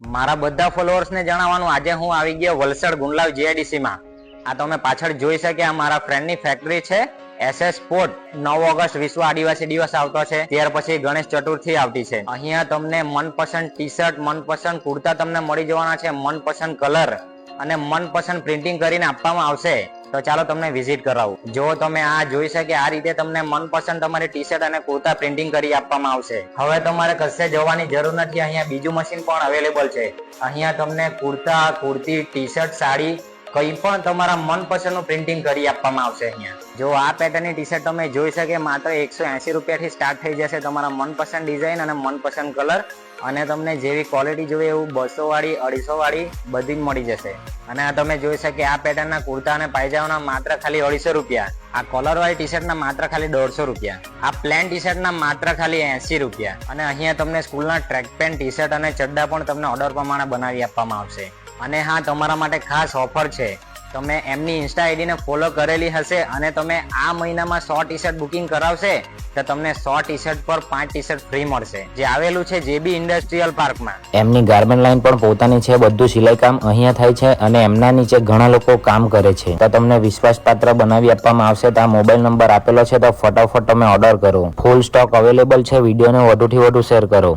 મારા બધા ફોલોઅર્સ ને જણાવવાનું, આજે હું આવી ગયો વલસાડ ગુંડલાવ જીઆઈડીસી માં. આ તમે પાછળ જોઈ શકે, આ મારા ફ્રેન્ડ ની ફેક્ટરી છે. SS સ્પોર્ટ 9 ઓગસ્ટ વિશ્વ આદિવાસી દિવસ આવતો છે, ત્યાર પછી ગણેશ ચતુર્થી આવતી છે. અહીંયા તમને મનપસંદ ટી શર્ટ, મનપસંદ કુર્તા તમને મળી જવાના છે, મનપસંદ કલર અને મનપસંદ પ્રિન્ટિંગ કરીને આપવામાં આવશે. તો ચાલો તમને વિઝિટ કરાવું. જો તમે આ જોઈ શકે, આ રીતે તમને મનપસંદ તમારી ટી શર્ટ અને કુર્તા પ્રિન્ટિંગ કરી આપવામાં આવશે. હવે તમારે કશે જવાની જરૂર નથી, અહીંયા બીજું મશીન પણ અવેલેબલ છે. અહીંયા તમને કુર્તા, કુર્તી, ટી શર્ટ, સાડી કઈ પણ તમારા મનપસંદ નું પ્રિન્ટિંગ કરી આપવામાં આવશે. અહીંયા જો આ પેટર્નની ટી શર્ટ તમે જોઈ શકે, માત્ર 180 રૂપિયાથી સ્ટાર્ટ થઈ જશે. તમારા મનપસંદ ડિઝાઇન અને મનપસંદ કલર અને તમને જેવી ક્વોલિટી જોઈએ એવું 200 વાળી, 250 વાળી બધી જ મળી જશે. અને આ તમે જોઈ શકે, આ પેટર્નના કુર્તા અને પાયજામાના માત્ર ખાલી 250 રૂપિયા. આ કોલર વાળી ટી શર્ટના માત્ર ખાલી 150 રૂપિયા. આ પ્લેન ટી શર્ટના માત્ર ખાલી 80 રૂપિયા. અને અહીંયા તમને સ્કૂલના ટ્રેક પેન્ટ, ટી શર્ટ અને ચડ્ડા પણ તમને ઓર્ડર પ્રમાણે બનાવી આપવામાં આવશે. અને હા, તમારા માટે ખાસ ઓફર છે. તમે એમની ઇન્સ્ટા આઈડીને ફોલો કરેલી હશે અને તમે આ મહિનામાં 100 ટી શર્ટ બુકિંગ કરાવશે તો તમને 100 ટી શર્ટ પર 5 ટી શર્ટ ફ્રી મળશે, જે આવેલું છે JB ઇન્ડસ્ટ્રીયલ પાર્કમાં. એમની ગાર્મેન્ટ લાઈન પણ પોતાની છે, બધું સિલાઈ કામ અહીંયા થાય છે અને એમના નીચે ઘણા લોકો કામ કરે છે. તો તમને વિશ્વાસપાત્ર બનાવી આપવામાં આવશે. તો આ મોબાઈલ નંબર આપેલો છે, તો ફટાફટ તમે ઓર્ડર કરો. ફૂલ સ્ટોક અવેલેબલ છે. વિડીયોને વધુથી વધુ શેર કરો.